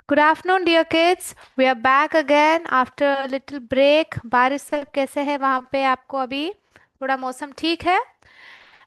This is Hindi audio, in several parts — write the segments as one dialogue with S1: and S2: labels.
S1: Good afternoon dear kids, we are back again after a little break. बारिश सब कैसे है वहाँ पे? आपको अभी थोड़ा मौसम ठीक है?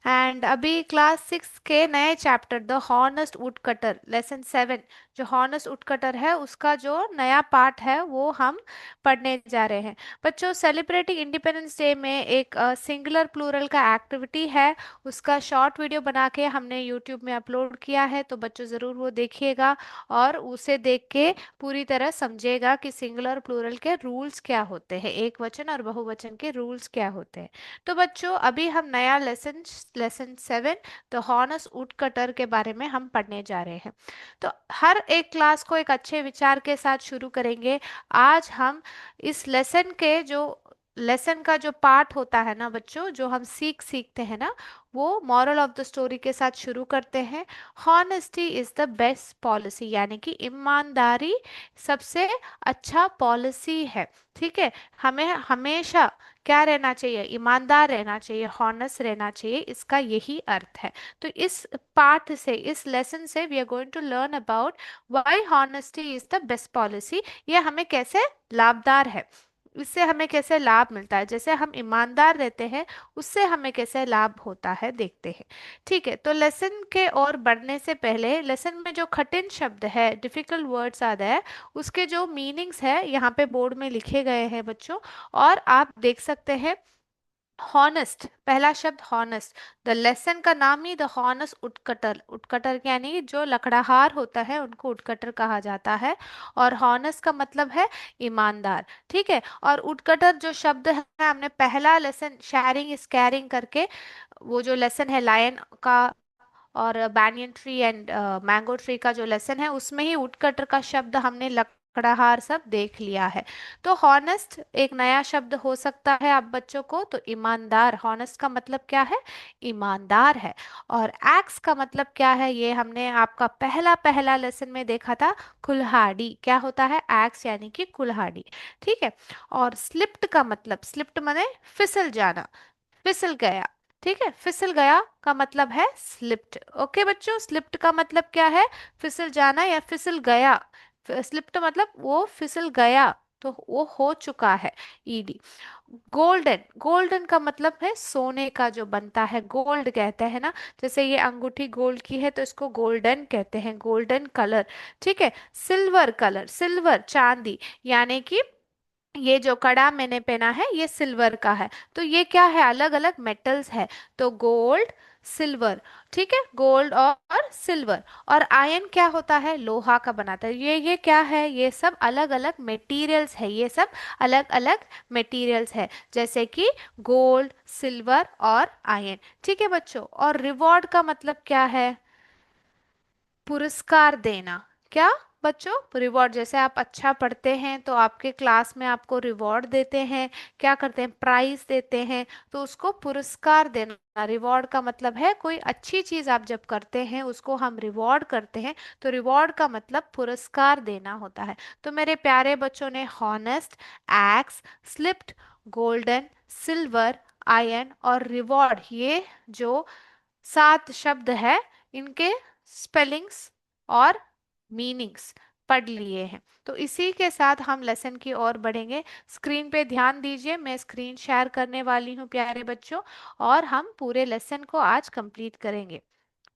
S1: एंड अभी क्लास 6 के नए chapter the honest would cutter lesson 7, जो हॉनेस्ट वुड कटर है उसका जो नया पार्ट है वो हम पढ़ने जा रहे हैं। बच्चों, सेलिब्रेटिंग इंडिपेंडेंस डे में एक सिंगुलर प्लूरल का एक्टिविटी है, उसका शॉर्ट वीडियो बना के हमने यूट्यूब में अपलोड किया है, तो बच्चों ज़रूर वो देखिएगा और उसे देख के पूरी तरह समझिएगा कि सिंगुलर और प्लूरल के रूल्स क्या होते हैं, एक वचन और बहुवचन के रूल्स क्या होते हैं। तो बच्चों, अभी हम नया lesson lesson 7 the honest would cutter के बारे में हम पढ़ने जा रहे हैं। तो हर एक क्लास को एक अच्छे विचार के साथ शुरू करेंगे। आज हम इस लेसन के जो लेसन का जो पार्ट होता है ना बच्चों, जो हम सीखते हैं ना, वो मॉरल ऑफ द स्टोरी के साथ शुरू करते हैं। Honesty is the best policy, यानी कि ईमानदारी सबसे अच्छा पॉलिसी है। ठीक है, हमें हमेशा क्या रहना चाहिए? ईमानदार रहना चाहिए, हॉनेस्ट रहना चाहिए, इसका यही अर्थ है। तो इस पाठ से, इस लेसन से we are going to learn about why honesty is the best policy. ये हमें कैसे लाभदार है, इससे हमें कैसे लाभ मिलता है, जैसे हम ईमानदार रहते हैं उससे हमें कैसे लाभ होता है, देखते हैं। ठीक है, तो लेसन के और बढ़ने से पहले, लेसन में जो कठिन शब्द है, डिफिकल्ट वर्ड्स आते हैं, उसके जो मीनिंग्स है यहाँ पे बोर्ड में लिखे गए हैं बच्चों, और आप देख सकते हैं। हॉनेस्ट, पहला शब्द हॉनेस्ट, द लेसन का नाम ही द हॉनेस्ट उडकटर, उडकटर यानी जो लकड़हार होता है उनको उडकटर कहा जाता है। और हॉनेस्ट का मतलब है ईमानदार। ठीक है, और उडकटर जो शब्द है, हमने पहला लेसन शेयरिंग इज कैरिंग करके, वो जो लेसन है लायन का और banyan tree and mango tree का जो लेसन है, उसमें ही वुडकटर का शब्द हमने लकड़हार सब देख लिया है। तो हॉनेस्ट एक नया शब्द हो सकता है आप बच्चों को, तो ईमानदार, हॉनेस्ट का मतलब क्या है? ईमानदार है। और एक्स का मतलब क्या है? ये हमने आपका पहला पहला लेसन में देखा था, कुल्हाड़ी। क्या होता है? एक्स यानी कि कुल्हाड़ी। ठीक है, और स्लिप्ड का मतलब, स्लिप्ड माने फिसल जाना, फिसल गया। ठीक है, फिसल गया का मतलब है स्लिप्ड। ओके बच्चों, स्लिप्ड का मतलब क्या है? फिसल जाना या फिसल गया। स्लिप्ड मतलब वो फिसल गया, तो वो हो चुका है। ईडी। गोल्डन, गोल्डन का मतलब है सोने का जो बनता है, गोल्ड कहते हैं ना, जैसे ये अंगूठी गोल्ड की है तो इसको गोल्डन कहते हैं, गोल्डन कलर। ठीक है, सिल्वर कलर, सिल्वर चांदी, यानी कि ये जो कड़ा मैंने पहना है ये सिल्वर का है, तो ये क्या है? अलग अलग मेटल्स है, तो गोल्ड, सिल्वर। ठीक है, गोल्ड और सिल्वर। और आयन क्या होता है? लोहा का बनाता है। ये क्या है? ये सब अलग अलग मटेरियल्स है, ये सब अलग अलग मटेरियल्स है, जैसे कि गोल्ड, सिल्वर और आयन। ठीक है बच्चों, और रिवॉर्ड का मतलब क्या है? पुरस्कार देना। क्या बच्चों? रिवॉर्ड, जैसे आप अच्छा पढ़ते हैं तो आपके क्लास में आपको रिवॉर्ड देते हैं, क्या करते हैं? प्राइज देते हैं, तो उसको पुरस्कार देना। रिवॉर्ड का मतलब है कोई अच्छी चीज आप जब करते हैं उसको हम रिवॉर्ड करते हैं, तो रिवॉर्ड का मतलब पुरस्कार देना होता है। तो मेरे प्यारे बच्चों ने honest, x, slipped, golden, silver, ion और रिवॉर्ड, ये जो 7 शब्द है, इनके स्पेलिंग्स और मीनिंग्स पढ़ लिए हैं। तो इसी के साथ हम लेसन की ओर बढ़ेंगे। स्क्रीन पे ध्यान दीजिए, मैं स्क्रीन शेयर करने वाली हूँ प्यारे बच्चों, और हम पूरे लेसन को आज कंप्लीट करेंगे।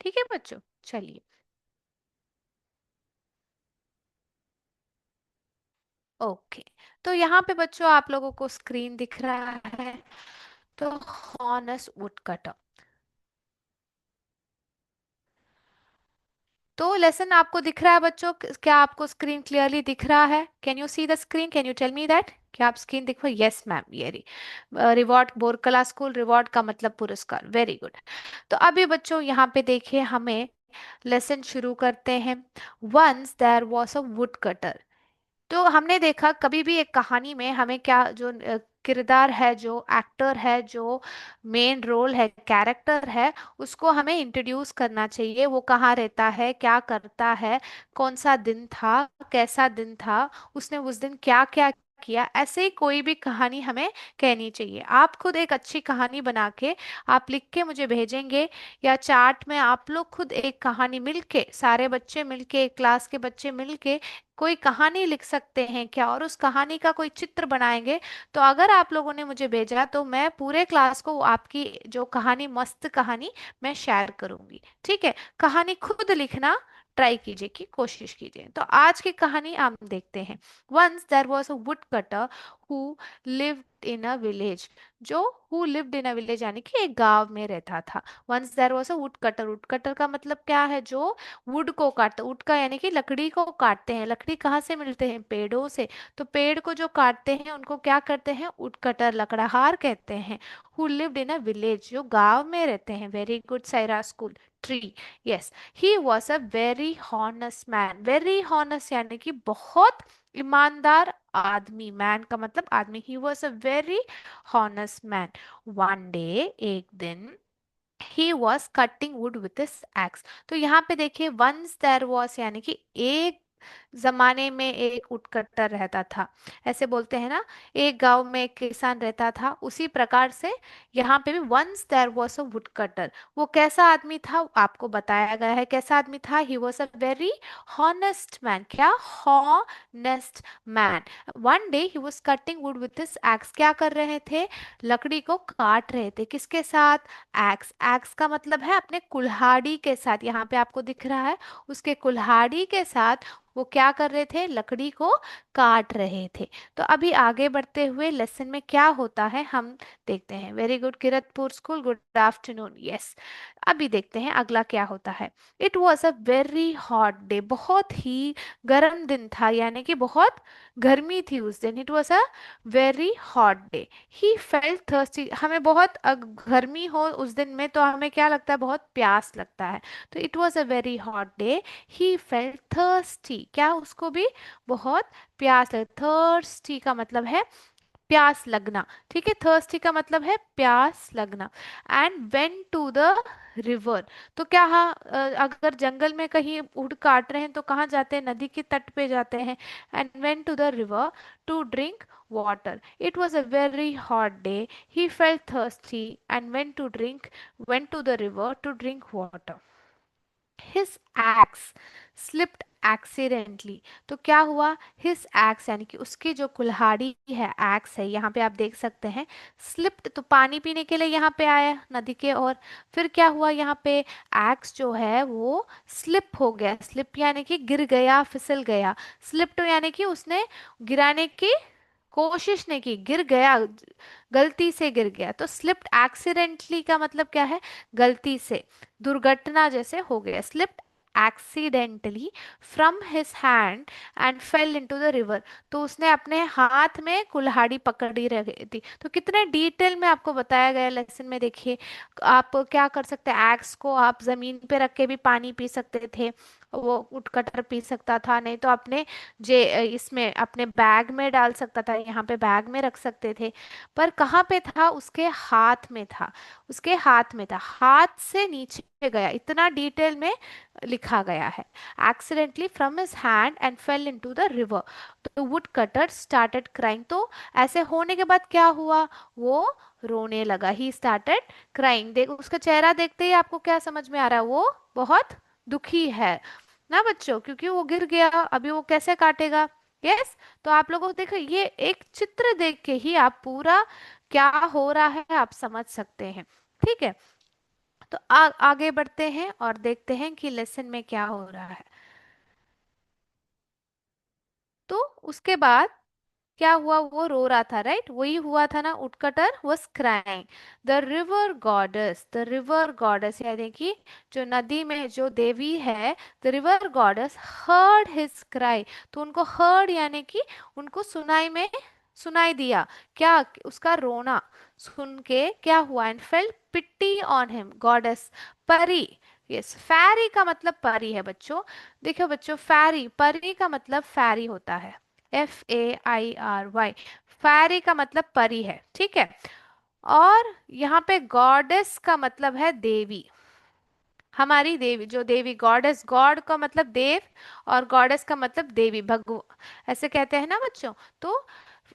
S1: ठीक है बच्चों, चलिए। ओके, तो यहाँ पे बच्चों आप लोगों को स्क्रीन दिख रहा है, तो हॉनेस्ट वुडकटर। तो लेसन आपको दिख रहा है बच्चों? क्या आपको स्क्रीन क्लियरली दिख रहा है? Can you see the screen? Can you tell me that? क्या आप स्क्रीन देखो? यस मैम, ये रही। रिवॉर्ड, बोरकला स्कूल, रिवॉर्ड का मतलब पुरस्कार, वेरी गुड। तो अभी बच्चों यहाँ पे देखिए, हमें लेसन शुरू करते हैं। Once there was a would cutter. तो हमने देखा कभी भी एक कहानी में हमें क्या, जो किरदार है, जो एक्टर है, जो मेन रोल है, कैरेक्टर है, उसको हमें इंट्रोड्यूस करना चाहिए। वो कहाँ रहता है, क्या करता है, कौन सा दिन था, कैसा दिन था, उसने उस दिन क्या क्या किया, ऐसे ही कोई भी कहानी हमें कहनी चाहिए। आप खुद एक अच्छी कहानी बना के आप लिख के मुझे भेजेंगे, या चार्ट में आप लोग खुद एक कहानी मिलके, सारे बच्चे मिलके, क्लास के बच्चे मिलके कोई कहानी लिख सकते हैं क्या, और उस कहानी का कोई चित्र बनाएंगे। तो अगर आप लोगों ने मुझे भेजा तो मैं पूरे क्लास को आपकी जो कहानी, मस्त कहानी, मैं शेयर करूंगी। ठीक है, कहानी खुद लिखना ट्राई कीजिए, की कोशिश कीजिए। तो आज की कहानी हम देखते हैं। Once there was a would cutter who lived in a village. जो who lived in a village यानी कि एक गांव में रहता था। Once there was a would cutter, woodcutter का मतलब क्या है, जो वुड को काटता, वुड का यानी कि लकड़ी को काटते हैं। लकड़ी कहाँ से मिलते हैं, पेड़ों से। तो पेड़ को जो काटते हैं उनको क्या करते हैं, वुड कटर, लकड़हार कहते हैं। Who lived in a village, जो गांव में रहते हैं। Very good Saira school. Tree, yes. He was a very honest man. Very honest यानी कि बहुत ईमानदार आदमी। मैन का मतलब आदमी। ही was a very honest man. One day, एक दिन, ही was cutting wood with his x. तो यहाँ पे देखिए, वंस देयर वॉज यानी कि एक जमाने में एक वुडकटर रहता था, ऐसे बोलते हैं ना, एक गांव में एक किसान रहता था। उसी प्रकार से यहाँ पे भी once there was a woodcutter. वो कैसा आदमी था आपको बताया गया है, कैसा आदमी था। He was a very honest man. क्या, honest man. One day he was cutting wood with his axe. क्या कर रहे थे, लकड़ी को काट रहे थे। किसके साथ, एक्स। एक्स का मतलब है अपने कुल्हाड़ी के साथ। यहाँ पे आपको दिख रहा है, उसके कुल्हाड़ी के साथ वो क्या कर रहे थे, लकड़ी को काट रहे थे। तो अभी आगे बढ़ते हुए लेसन में क्या होता है हम देखते हैं। Very good Kiratpur school, good afternoon, yes. अभी देखते हैं अगला क्या होता है। It was a very hot day. बहुत ही गर्म दिन था, यानी कि बहुत गर्मी थी उस दिन। It was a very hot day. He felt thirsty. हमें बहुत गर्मी हो उस दिन में तो हमें क्या लगता है, बहुत प्यास लगता है। तो it was a very hot day. He felt thirsty. क्या, उसको भी बहुत प्यास लगे। थर्स्टी का मतलब है प्यास लगना। ठीक है, थर्स्टी का मतलब है प्यास लगना। And went to the river. तो क्या, हाँ, अगर जंगल में कहीं उड़ काट रहे हैं तो कहाँ जाते हैं, नदी के तट पे जाते हैं। And went to the river to drink water. It was a very hot day. He felt thirsty and went to the river to drink water. His axe slipped accidentally. तो क्या हुआ, his axe यानी कि उसकी जो कुल्हाड़ी है, axe है, यहाँ पे आप देख सकते हैं। slipped तो पानी पीने के लिए यहाँ पे आया नदी के, और फिर क्या हुआ, यहाँ पे axe जो है वो slip हो गया। slip यानी कि गिर गया, फिसल गया। slipped यानी कि उसने गिराने की कोशिश नहीं की, गिर गया, गलती से गिर गया। तो स्लिप्ड एक्सीडेंटली का मतलब क्या है, गलती से, दुर्घटना जैसे हो गया। Slipped accidentally from his hand and fail into the river. तो उसने अपने हाथ में कुल्हाड़ी पकड़ी रही थी। तो कितने डिटेल में आपको बताया गया लेसन में, देखिए। आप क्या कर सकते हैं, एक्स को आप जमीन पे रख के भी पानी पी सकते थे, वो उठकटर पी सकता था। नहीं तो अपने जे इसमें अपने बैग में डाल सकता था, यहाँ पे बैग में रख सकते थे। पर कहाँ पे था, उसके हाथ में था। उसके हाथ में था, हाथ से नीचे गया, इतना डिटेल में लिखा गया है। Accidentally from his hand and fail into the river. तो वुड कटर स्टार्टेड क्राइंग। तो ऐसे होने के बाद क्या हुआ, वो रोने लगा। ही स्टार्टेड क्राइंग। देख, उसका चेहरा देखते ही आपको क्या समझ में आ रहा है, वो बहुत दुखी है ना बच्चों, क्योंकि वो गिर गया, अभी वो कैसे काटेगा। यस। तो आप लोगों को देखो, ये एक चित्र देख के ही आप पूरा क्या हो रहा है आप समझ सकते हैं। ठीक है, तो आगे बढ़ते हैं और देखते हैं कि लेसन में क्या हो रहा है। तो उसके बाद क्या हुआ, वो रो रहा था, राइट, वही हुआ था ना, woodcutter was crying. The river goddess, the river goddess यानी कि जो नदी में जो देवी है, the river goddess heard his cry. तो उनको हर्ड यानी कि उनको सुनाई दिया, क्या, उसका रोना सुन के क्या हुआ, and felt pity on him. Goddess, परी, यस, फैरी का मतलब परी है बच्चों। देखो बच्चों, फैरी, परी का मतलब फैरी होता है, FAIRY। फैरी का मतलब परी है, ठीक है। और यहाँ पे गॉडेस का मतलब है देवी, हमारी देवी, जो देवी, गॉडेस, गॉड का मतलब देव, और गॉडेस का मतलब देवी, भगव, ऐसे कहते हैं ना बच्चों। तो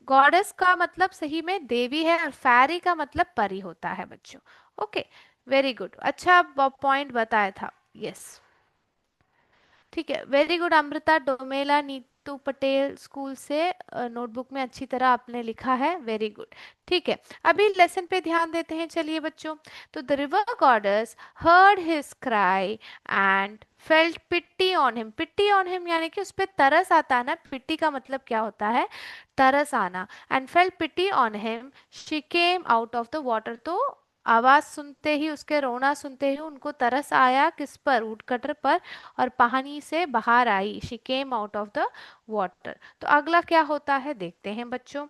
S1: गॉडेस का मतलब सही में देवी है और फैरी का मतलब परी होता है बच्चों। ओके, वेरी गुड, अच्छा पॉइंट बताया था। यस, ठीक है, very good Amrita Domela Neetu Patel school से, नोटबुक में अच्छी तरह आपने लिखा है, वेरी गुड। ठीक है, अभी लेसन पे ध्यान देते हैं, चलिए बच्चों। तो the river goddess heard his cry and felt pity on him. Pity on him यानी कि उस पे तरस आता है ना, पिट्टी का मतलब क्या होता है, तरस आना। And felt pity on him, she came out of the water. तो आवाज सुनते ही, उसके रोना सुनते ही उनको तरस आया, किस पर, वुडकटर पर, और पानी से बाहर आई, she came out of the water. तो अगला क्या होता है देखते हैं बच्चों।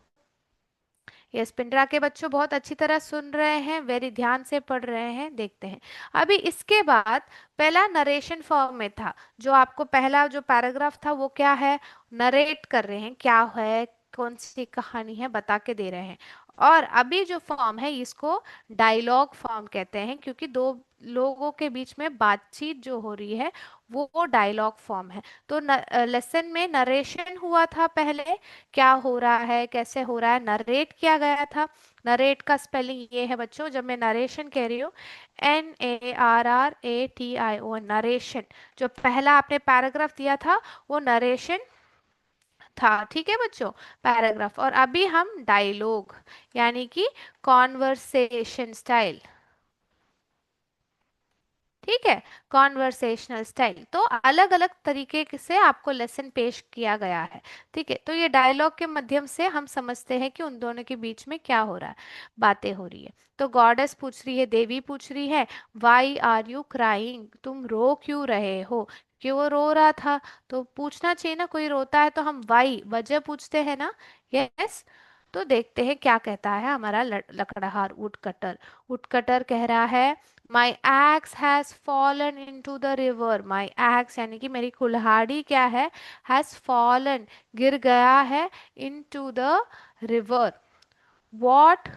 S1: यस, पिंडरा के बच्चों बहुत अच्छी तरह सुन रहे हैं, वेरी ध्यान से पढ़ रहे हैं, देखते हैं। अभी इसके बाद पहला नरेशन फॉर्म में था, जो आपको पहला जो पैराग्राफ था वो क्या है, नरेट कर रहे हैं, क्या है, कौन सी कहानी है बता के दे रहे हैं। और अभी जो फॉर्म है इसको डायलॉग फॉर्म कहते हैं, क्योंकि दो लोगों के बीच में बातचीत जो हो रही है वो डायलॉग फॉर्म है। तो लेसन में नरेशन हुआ था पहले, क्या हो रहा है, कैसे हो रहा है, नरेट किया गया था। नरेट का स्पेलिंग ये है बच्चों, जब मैं नरेशन कह रही हूँ, NARRATIO, नरेशन। जो पहला आपने पैराग्राफ दिया था वो नरेशन था, ठीक है बच्चों, पैराग्राफ। और अभी हम डायलॉग यानी कि कॉन्वर्सेशन स्टाइल, ठीक है, कॉन्वर्सेशनल स्टाइल। तो अलग अलग तरीके से आपको लेसन पेश किया गया है, ठीक है। तो ये डायलॉग के माध्यम से हम समझते हैं कि उन दोनों के बीच में क्या हो रहा है, बातें हो रही है। तो गॉडेस पूछ रही है, देवी पूछ रही है, वाई आर यू क्राइंग, तुम रो क्यों रहे हो, कि वो रो रहा था। तो पूछना चाहिए ना, कोई रोता है तो हम वाई, वजह पूछते हैं ना। यस, तो देखते हैं क्या कहता है हमारा लकड़हार वुड कटर। वुड कटर कह रहा है, my axe has fallen into the river. My axe यानी कि मेरी कुल्हाड़ी क्या है, हैज फॉलन, गिर गया है, into the river. What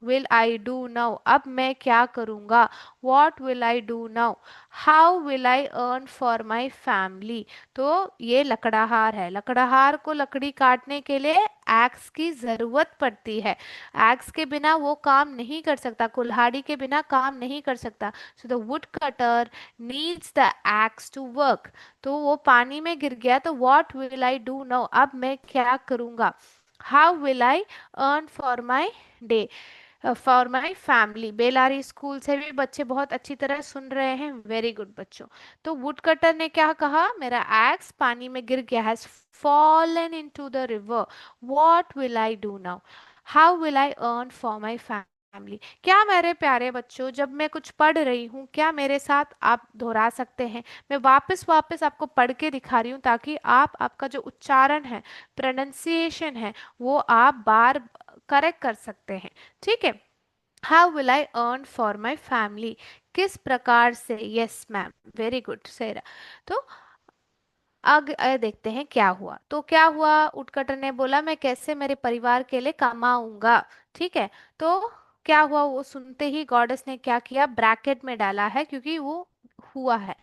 S1: will I do now, अब मैं क्या करूंगा, what will I do now, how will I earn for my family. तो ये लकड़हार है, लकड़हार को लकड़ी काटने के लिए एक्स की जरूरत पड़ती है, एक्स के बिना वो काम नहीं कर सकता, कुल्हाड़ी के बिना काम नहीं कर सकता। So the would cutter needs the axe to work. तो वो पानी में गिर गया, तो what will I do now, अब मैं क्या करूंगा, how will I earn for my day, for my family. Bellary school से भी बच्चे बहुत अच्छी तरह सुन रहे हैं, वेरी गुड बच्चों। तो वुड कटर ने क्या कहा, मेरा एक्स पानी में गिर गया, has fallen into the river, what will I do now, how will I earn for my family. क्या मेरे प्यारे बच्चों, जब मैं कुछ पढ़ रही हूँ, क्या मेरे साथ आप दोहरा सकते हैं, मैं वापस वापस आपको पढ़ के दिखा रही हूँ, ताकि आप आपका जो उच्चारण है, प्रोनाउंसिएशन है, वो आप बार करेक्ट कर सकते हैं, ठीक है। How will I earn for my family, किस प्रकार से, यस मैम, वेरी गुड सेरा। तो देखते हैं क्या हुआ। तो क्या हुआ, उटकटर ने बोला मैं कैसे मेरे परिवार के लिए कमाऊंगा, ठीक है। तो क्या हुआ, वो सुनते ही गॉडेस ने क्या किया, ब्रैकेट में डाला है क्योंकि वो हुआ है।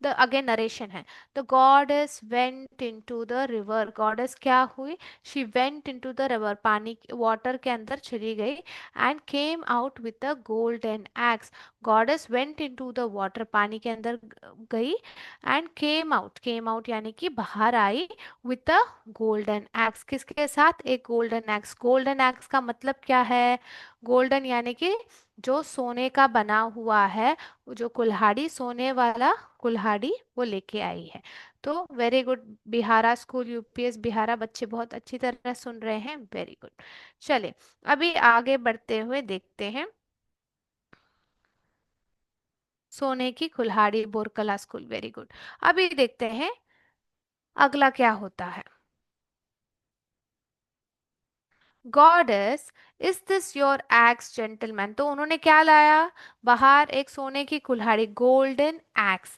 S1: द अगेन नरेशन है, the goddess went into the river, goddess क्या हुई, she went into the river, पानी वाटर के अंदर चली गई, and came out with the golden x. Goddess went into the water, पानी के अंदर गई, एंड केम आउट यानी कि बाहर आई, विद द गोल्डन एक्स, किसके साथ, एक गोल्डन एक्स। गोल्डन एक्स का मतलब क्या है, गोल्डन यानी कि जो सोने का बना हुआ है, वो जो कुल्हाड़ी, सोने वाला कुल्हाड़ी वो लेके आई है। तो वेरी गुड, बिहारा स्कूल यूपीएस बिहारा, बच्चे बहुत अच्छी तरह सुन रहे हैं, वेरी गुड। चले अभी आगे बढ़ते हुए देखते हैं, सोने की कुल्हाड़ी बोरकला स्कूल, वेरी गुड। अभी देखते हैं अगला क्या होता है। Goddess, is this your x gentleman. तो उन्होंने क्या लाया, बाहर एक सोने की कुल्हाड़ी, गोल्डन एक्स,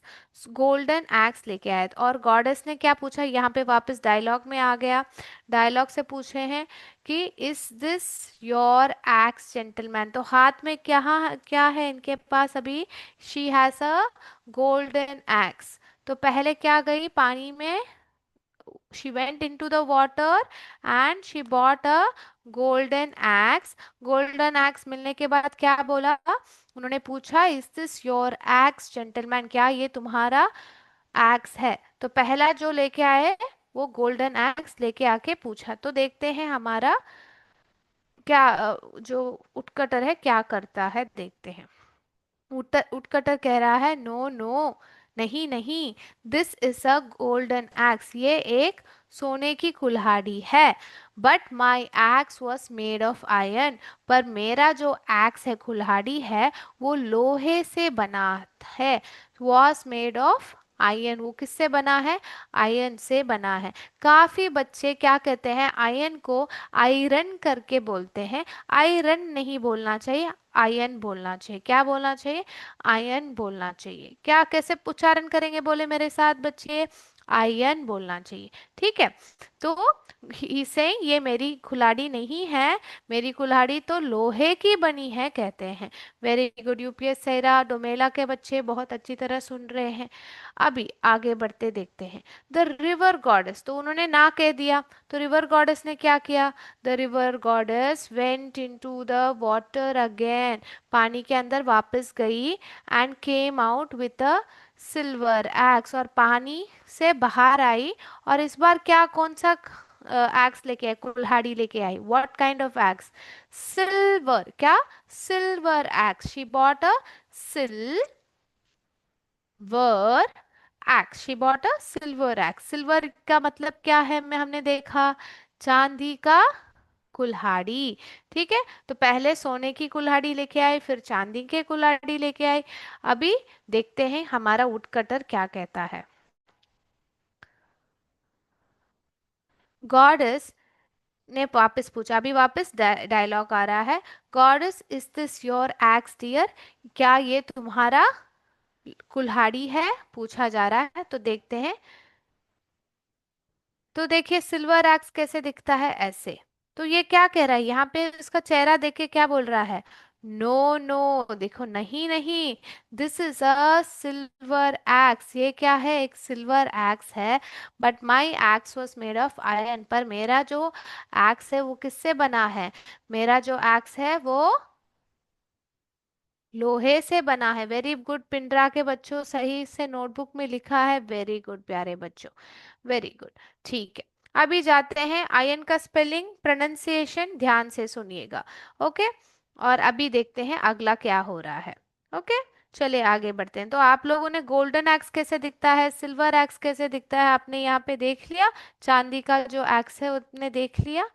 S1: गोल्डन एक्स लेके आए। और गॉडेस ने क्या पूछा, यहाँ पे वापस डायलॉग में आ गया, डायलॉग से पूछे हैं कि is this your x gentleman. तो हाथ में क्या क्या है इनके पास अभी, she has a golden x. तो पहले क्या गई, पानी में she went into the water and she bought a golden axe. golden axe मिलने के बाद क्या बोला, उन्होंने पूछा is this your axe gentleman, क्या ये तुम्हारा एक्स है। तो पहला जो लेके आए वो गोल्डन एक्स लेके आके पूछा। तो देखते हैं हमारा क्या जो उटकटर है क्या करता है, देखते हैं। उटकटर कह रहा है नो नो, नहीं नहीं, this is a golden x, ये एक सोने की कुल्हाड़ी है। But my x was made of iron, पर मेरा जो एक्स है कुल्हाड़ी है वो लोहे से बना है। वॉज मेड ऑफ आयरन, वो किससे बना है, आयरन से बना है। काफी बच्चे क्या कहते हैं, आयरन को आयरन करके बोलते हैं। आयरन नहीं बोलना चाहिए, आयन बोलना चाहिए। क्या बोलना चाहिए, आयन बोलना चाहिए। क्या कैसे उच्चारण करेंगे, बोले मेरे साथ बच्चे, आयन बोलना चाहिए। ठीक है। तो इसे ये मेरी कुल्हाड़ी नहीं है, मेरी कुल्हाड़ी तो लोहे की बनी है कहते हैं। वेरी गुड यूपीएस सैरा डोमेला के बच्चे बहुत अच्छी तरह सुन रहे हैं। अभी आगे बढ़ते देखते हैं। द रिवर गॉडेस, तो उन्होंने ना कह दिया, तो रिवर गॉडेस ने क्या किया, the river goddess went into the water again, पानी के अंदर वापस गई, and came out with a silver x, और पानी से बाहर आई, और इस बार क्या कौन सा एक्स लेके आई, कुल्हाड़ी लेके आई। What kind of axe, silver, क्या, silver axe, she bought a silver axe, she bought a silver axe. Silver का मतलब क्या है, मैं हमने देखा, चांदी का कुल्हाड़ी। ठीक है, तो पहले सोने की कुल्हाड़ी लेके आए, फिर चांदी के कुल्हाड़ी लेके आए। अभी देखते हैं हमारा वुडकटर क्या कहता है। गॉडेस ने वापस पूछा, अभी वापस डायलॉग आ रहा है। Goddess is this your axe dear, क्या ये तुम्हारा कुल्हाड़ी है, पूछा जा रहा है। तो देखते हैं, तो देखिए सिल्वर एक्स कैसे दिखता है, ऐसे। तो ये क्या कह रहा है, यहाँ पे इसका चेहरा देख के क्या बोल रहा है, नो नो, देखो नहीं नहीं, this is a silver x, ये क्या है, एक सिल्वर एक्स है। But my x was made of iron, पर मेरा जो एक्स है वो किससे बना है, मेरा जो एक्स है वो लोहे से बना है। वेरी गुड पिंडरा के बच्चों, सही से नोटबुक में लिखा है, वेरी गुड प्यारे बच्चों, वेरी गुड। ठीक है, अभी जाते हैं आयन का स्पेलिंग प्रोनाउंसिएशन, ध्यान से सुनिएगा। ओके, और अभी देखते हैं अगला क्या हो रहा है। ओके, चलिए आगे बढ़ते हैं। तो आप लोगों ने गोल्डन एक्स कैसे दिखता है, सिल्वर एक्स कैसे दिखता है, आपने यहाँ पे देख लिया, चांदी का जो एक्स है उसने देख लिया।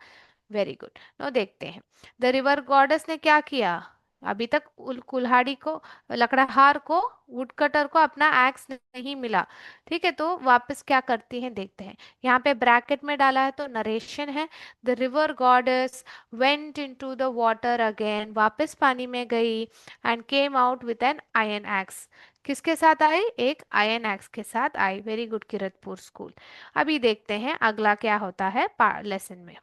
S1: Very good. नो देखते हैं, द रिवर गॉडेस ने क्या किया, अभी तक कुल्हाड़ी को, लकड़हार को, वुडकटर को अपना एक्स नहीं मिला। ठीक है, तो वापस क्या करती हैं देखते हैं। यहाँ पे ब्रैकेट में डाला है तो नरेशन है। The river goddess went into the water again, वापस पानी में गई, and came out with an iron axe, किसके साथ आई, एक आयन एक्स के साथ आई। Very good Kiratpur school. अभी देखते हैं अगला क्या होता है लेसन में।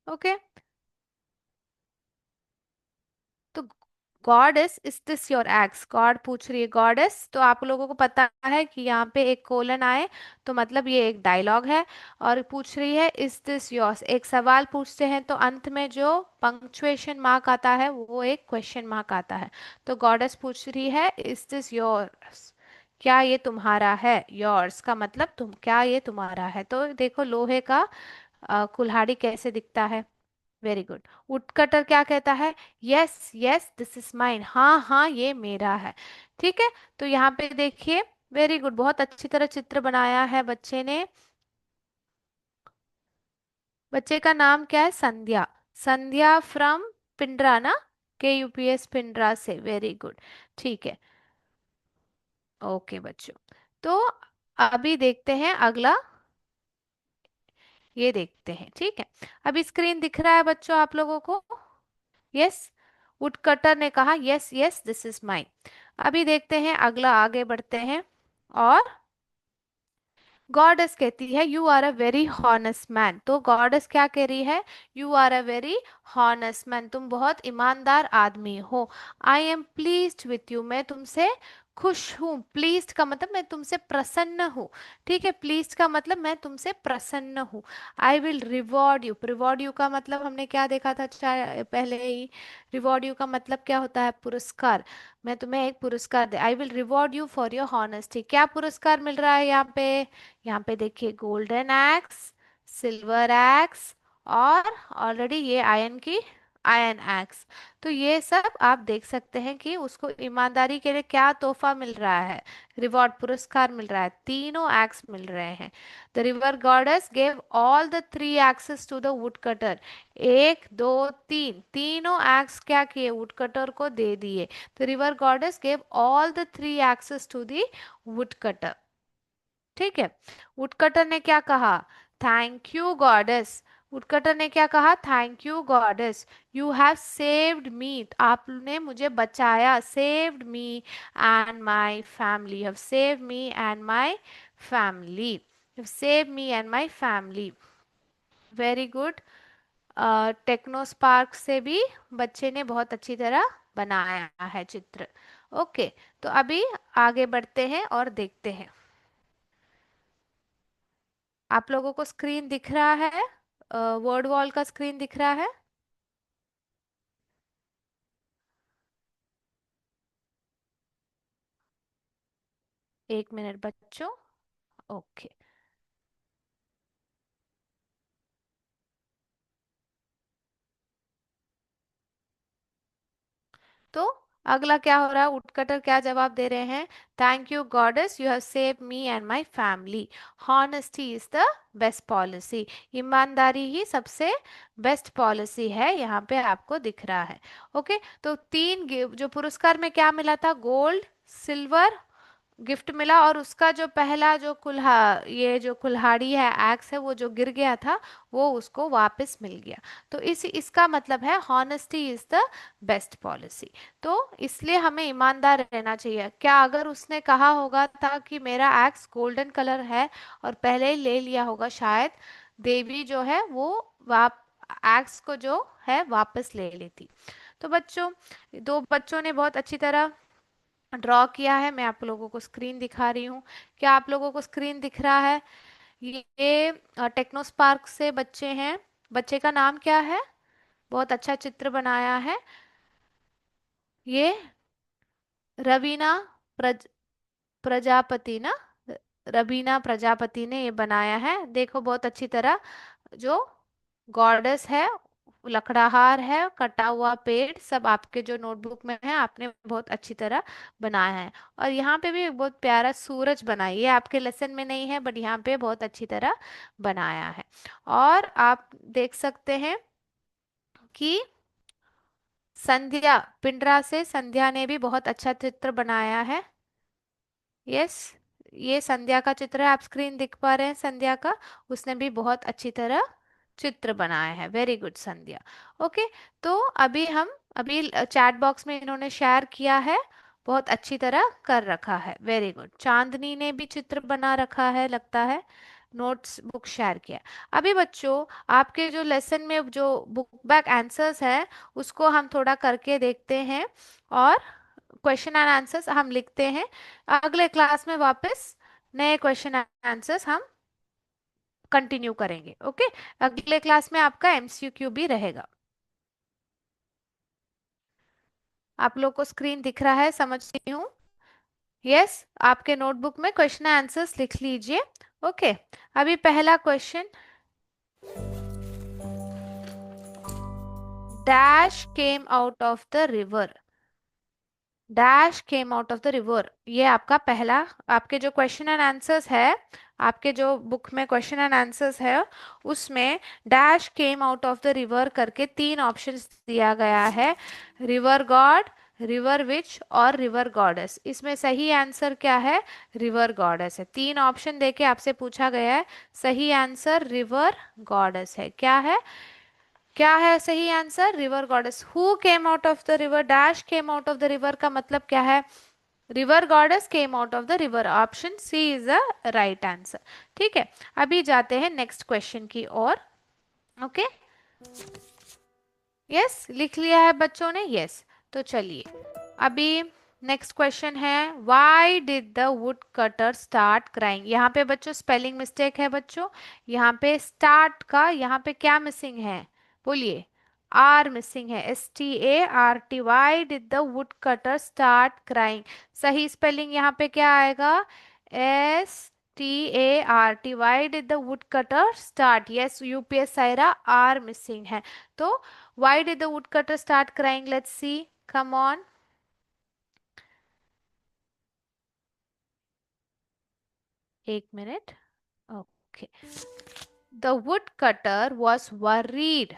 S1: ओके, तो goddess is this your x, God पूछ रही है गॉडेस, तो आप लोगों को पता है कि यहाँ पे एक कोलन आए तो मतलब ये एक डायलॉग है। और पूछ रही है इज दिस योर्स, एक सवाल पूछते हैं तो अंत में जो पंक्चुएशन मार्क आता है वो एक क्वेश्चन मार्क आता है। तो गॉडेस पूछ रही है इज दिस योर्स, क्या ये तुम्हारा है, योर्स का मतलब तुम, क्या ये तुम्हारा है। तो देखो लोहे का कुल्हाड़ी कैसे दिखता है। Very good. वुडकटर क्या कहता है, yes yes this is mine, हाँ हाँ ये मेरा है। ठीक है, तो यहाँ पे देखिए, वेरी गुड, बहुत अच्छी तरह चित्र बनाया है बच्चे ने। बच्चे का नाम क्या है, संध्या, संध्या फ्रॉम पिंडरा ना, के यूपीएस पिंडरा से। वेरी गुड, ठीक है, ओके बच्चों। तो अभी देखते हैं अगला, ये देखते हैं। ठीक है, अभी स्क्रीन दिख रहा है बच्चों आप लोगों को, यस। वुडकटर ने कहा yes yes this is mine. अभी देखते हैं अगला, आगे बढ़ते हैं। और गॉडेस कहती है you are a very honest man, तो गॉडेस क्या कह रही है, you are a very honest man, तुम बहुत ईमानदार आदमी हो। I am pleased with you, मैं तुमसे खुश हूँ, प्लीज्ड का मतलब मैं तुमसे प्रसन्न हूँ। ठीक है, प्लीज्ड का मतलब मैं तुमसे प्रसन्न हूँ। आई will reward you, reward you का मतलब हमने क्या देखा था पहले ही। रिवॉर्ड यू का मतलब क्या होता है? पुरस्कार। मैं तुम्हें एक पुरस्कार दे, I will reward you for your honesty. क्या पुरस्कार मिल रहा है यहाँ पे? यहाँ पे देखिए, गोल्डन एक्स, सिल्वर एक्स, और ऑलरेडी ये आयन एक्स। तो ये सब आप देख सकते हैं कि उसको ईमानदारी के लिए क्या तोहफा मिल रहा है। रिवॉर्ड, पुरस्कार मिल रहा है, तीनों एक्स मिल रहे हैं। The river goddess gave all the three axes to the would cutter. एक, दो, तीन, तीनों एक्स क्या किए? वुड कटर को दे दिए। The river goddess gave all the three axes to the would cutter. ठीक है, वुडकटर ने क्या कहा? Thank you goddess. वुडकटर ने क्या कहा? Thank you goddess, you have saved me, आपने मुझे बचाया। Saved me and my family, have saved me and my family, have saved me and my family. Very good. Tecno Spark से भी बच्चे ने बहुत अच्छी तरह बनाया है चित्र। ओके, तो अभी आगे बढ़ते हैं और देखते हैं। आप लोगों को स्क्रीन दिख रहा है? वर्ड वॉल का स्क्रीन दिख रहा है? एक मिनट बच्चों। ओके, तो अगला क्या हो रहा है? वुडकटर क्या जवाब दे रहे हैं? Thank you goddess, you have save me and my family, honesty is the best policy. ईमानदारी ही सबसे बेस्ट पॉलिसी है, यहाँ पे आपको दिख रहा है। ओके, तो जो पुरस्कार में क्या मिला था? गोल्ड, सिल्वर गिफ्ट मिला, और उसका जो पहला जो ये जो कुल्हाड़ी है, एक्स है, वो जो गिर गया था, वो उसको वापस मिल गया। तो इसका मतलब है honesty is the best policy. तो इसलिए हमें ईमानदार रहना चाहिए। क्या अगर उसने कहा होगा था कि मेरा एक्स गोल्डन कलर है और पहले ही ले लिया होगा, शायद देवी जो है वो वाप एक्स को जो है वापस ले लेती। तो बच्चों, दो बच्चों ने बहुत अच्छी तरह ड्रॉ किया है। मैं आप लोगों को स्क्रीन दिखा रही हूँ। क्या आप लोगों को स्क्रीन दिख रहा है? ये टेक्नो स्पार्क से बच्चे हैं। बच्चे का नाम क्या है? बहुत अच्छा चित्र बनाया है ये। रवीना प्रज, प्रजापति ना, रवीना प्रजापति ने ये बनाया है। देखो बहुत अच्छी तरह, जो गॉडेस है, लकड़हार है, कटा हुआ पेड़, सब आपके जो नोटबुक में है आपने बहुत अच्छी तरह बनाया है। और यहाँ पे भी एक बहुत प्यारा सूरज बनाई है, आपके लेसन में नहीं है बट यहाँ पे बहुत अच्छी तरह बनाया है। और आप देख सकते हैं कि संध्या, पिंडरा से संध्या ने भी बहुत अच्छा चित्र बनाया है। यस, ये संध्या का चित्र है, आप स्क्रीन दिख पा रहे हैं संध्या का। उसने भी बहुत अच्छी तरह चित्र बनाया है। वेरी गुड संध्या। ओके, तो अभी चैट बॉक्स में इन्होंने शेयर किया है, बहुत अच्छी तरह कर रखा है। Very good. चांदनी ने भी चित्र बना रखा है लगता है, नोट्स बुक शेयर किया। अभी बच्चों, आपके जो लेसन में जो बुक बैक आंसर्स है, उसको हम थोड़ा करके देखते हैं, और क्वेश्चन एंड आंसर्स हम लिखते हैं। अगले क्लास में वापस नए क्वेश्चन एंड आंसर्स हम कंटिन्यू करेंगे। ओके, अगले क्लास में आपका एमसीक्यू भी रहेगा। आप लोग को स्क्रीन दिख रहा है, समझती हूँ। यस, आपके नोटबुक में क्वेश्चन आंसर्स लिख लीजिए। ओके, अभी पहला question, dash came out of the river. Dash came out of the river, ये आपका पहला, आपके जो क्वेश्चन एंड आंसर्स है, आपके जो बुक में क्वेश्चन एंड आंसर्स है, उसमें dash came out of the river करके तीन ऑप्शंस दिया गया है। रिवर गॉड, रिवर विच और रिवर गॉडेस। इसमें सही आंसर क्या है? रिवर गॉडेस है। तीन ऑप्शन देके आपसे पूछा गया है, सही आंसर रिवर गॉडेस है। क्या है? क्या है सही answer? River goddess. Who came out of the river, dash came out of the river का मतलब क्या है? River goddess came out of the river, option C is the right answer. ठीक है, अभी जाते हैं नेक्स्ट क्वेश्चन की ओर। ओके, यस लिख लिया है बच्चों ने? यस, तो चलिए अभी नेक्स्ट क्वेश्चन है, Y did the would cutter start crying. यहाँ पे बच्चों स्पेलिंग मिस्टेक है बच्चों। यहाँ पे स्टार्ट का यहाँ पे क्या मिसिंग है, बोलिए। आर मिसिंग है, START। Why did the would cutter start crying. सही स्पेलिंग यहाँ पे क्या आएगा, START। Why did the would cutter start, yes UPS Saira, R missing है। तो why did the would cutter start crying, let's see, come on. एक minute, okay. The woodcutter was worried.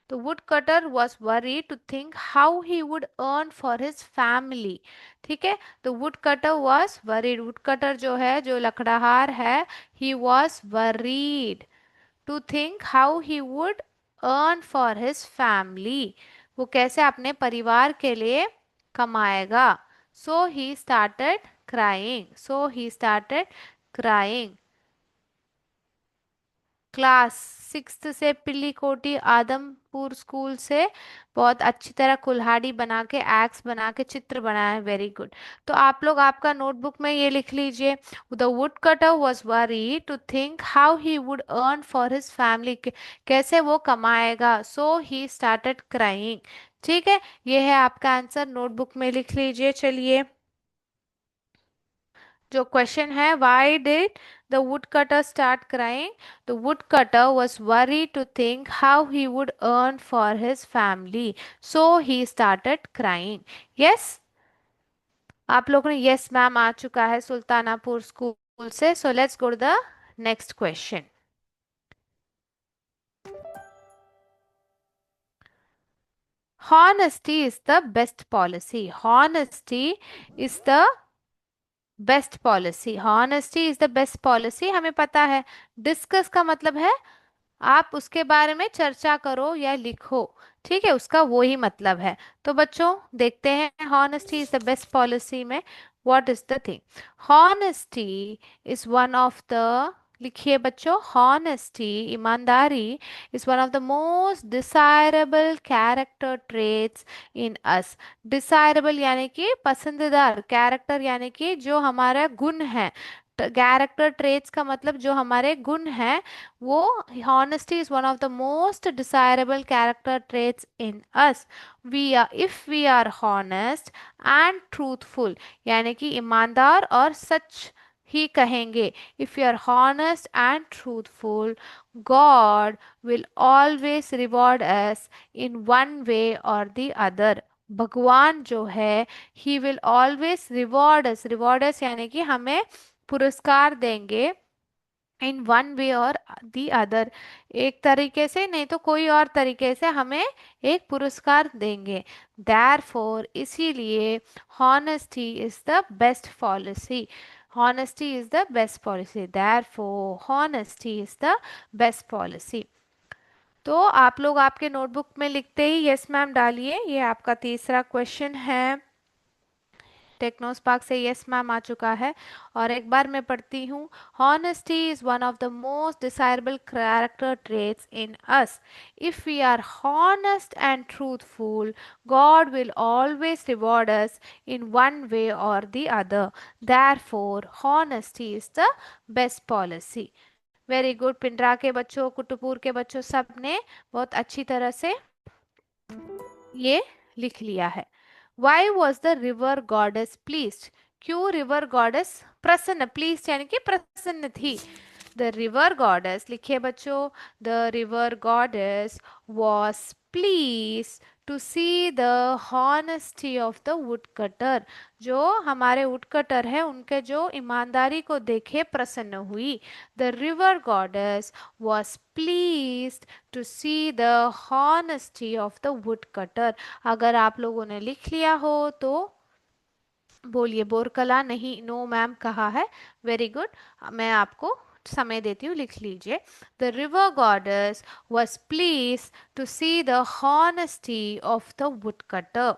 S1: The woodcutter was worried to think how he would earn for his family. ठीक है, the woodcutter was worried. woodcutter जो है, जो लकड़हार है, he was worried to think how he would earn for his family. वो कैसे अपने परिवार के लिए कमाएगा. So he started crying. So he started crying. Class 6th से पिल्लीकोटी आदमपुर स्कूल से बहुत अच्छी तरह कुल्हाड़ी बना के, एक्स बना के चित्र बनाया, वेरी गुड। तो आप लोग आपका नोटबुक में ये लिख लीजिए, the would cutter was worry to think how he would earn for his family. कैसे वो कमाएगा, सो ही स्टार्टेड क्राइंग। ठीक है, ये है आपका आंसर, नोटबुक में लिख लीजिए। चलिए, जो क्वेश्चन है, why did the would cutter start crying. The would cutter was worry to think how he would earn for his family, so he started crying. Yes, आप लोगों ने यस मैम आ चुका है सुल्तानापुर स्कूल से। So let's go to the next question. Honesty is the best policy. Honesty is the best policy. Honesty is the best policy, हमें पता है। डिस्कस का मतलब है आप उसके बारे में चर्चा करो या लिखो, ठीक है, उसका वो ही मतलब है। तो बच्चों देखते हैं, honesty is the best policy में what is the thing. Honesty is one of the, लिखिए बच्चों, हॉनेस्टी, ईमानदारी, is one of the most desirable character traits in us. Desirable यानी कि पसंदीदार, कैरेक्टर यानी कि जो हमारा गुण है। कैरेक्टर ट्रेट्स का मतलब जो हमारे गुण हैं, वो, honesty is one of the most desirable character traits in us. If we are honest and truthful, यानी कि ईमानदार और सच ही कहेंगे, if you are honest and truthful, God will always reward us in one way or the other. भगवान जो है, he will always reward us यानी कि हमें पुरस्कार देंगे, इन वन वे और दी अदर, एक तरीके से नहीं तो कोई और तरीके से हमें एक पुरस्कार देंगे। देयरफॉर, इसीलिए, honesty is the best policy. Honesty is the best policy, therefore honesty is the best policy. तो आप लोग आपके नोटबुक में लिखते ही यस मैम डालिए। ये आपका तीसरा क्वेश्चन है। टेक्नोस्पार्क से यस मैम आ चुका है। और एक बार मैं पढ़ती हूँ, honesty is one of the most desirable character traits in us. If we are honest and truthful, God will always reward us in one way और the other. Therefore honesty is the best policy. Very good, Pindra के बच्चों, कुटुपुर के बच्चों, सब ने बहुत अच्छी तरह से ये लिख लिया है। Why was the river goddess pleased. क्यों रिवर गॉडेस प्रसन्न, प्लीज यानी कि प्रसन्न थी। द रिवर गॉडेस, लिखिए बच्चों, the river goddess was pleased to see the honesty of the woodcutter. जो हमारे वुडकटर है, उनके जो ईमानदारी को देखे प्रसन्न हुई। The river goddess was pleased to see the honesty of the woodcutter. अगर आप लोगों ने लिख लिया हो तो बोलिए, बोरकला नहीं, नो मैम कहा है, वेरी गुड। मैं आपको समय देती हूँ, लिख लीजिए। The river goddess was pleased to see the honesty of the woodcutter.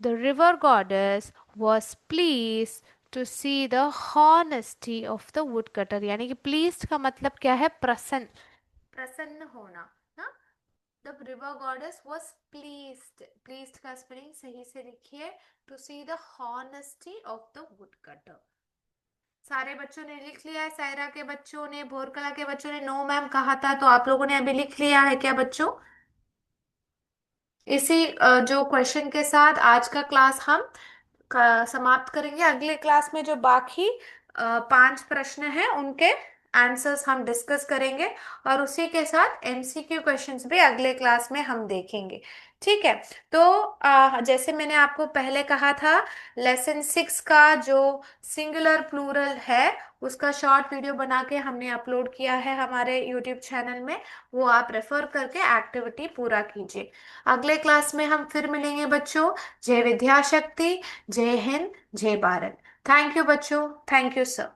S1: The river goddess was pleased to see the honesty of the woodcutter, यानी कि प्लीज का मतलब क्या है, प्रसन्न, प्रसन्न होना ना। The river goddess was pleased. Pleased का स्पेलिंग सही से लिखिए. To see the honesty of the woodcutter. सारे बच्चों ने लिख लिया है? सायरा के बच्चों ने, भोरकला के बच्चों ने नो मैम कहा था, तो आप लोगों ने अभी लिख लिया है क्या बच्चों? इसी जो क्वेश्चन के साथ आज का क्लास हम समाप्त करेंगे. अगले क्लास में जो बाकी 5 प्रश्न हैं उनके आंसर्स हम डिस्कस करेंगे, और उसी के साथ एमसीक्यू क्वेश्चंस भी अगले क्लास में हम देखेंगे. ठीक है. तो जैसे मैंने आपको पहले कहा था, लेसन 6 का जो सिंगुलर प्लूरल है उसका शॉर्ट वीडियो बना के हमने अपलोड किया है हमारे यूट्यूब चैनल में. वो आप रेफर करके एक्टिविटी पूरा कीजिए. अगले क्लास में हम फिर मिलेंगे बच्चों. जय विद्या शक्ति. जय हिंद. जय भारत. थैंक यू बच्चों. Thank you sir.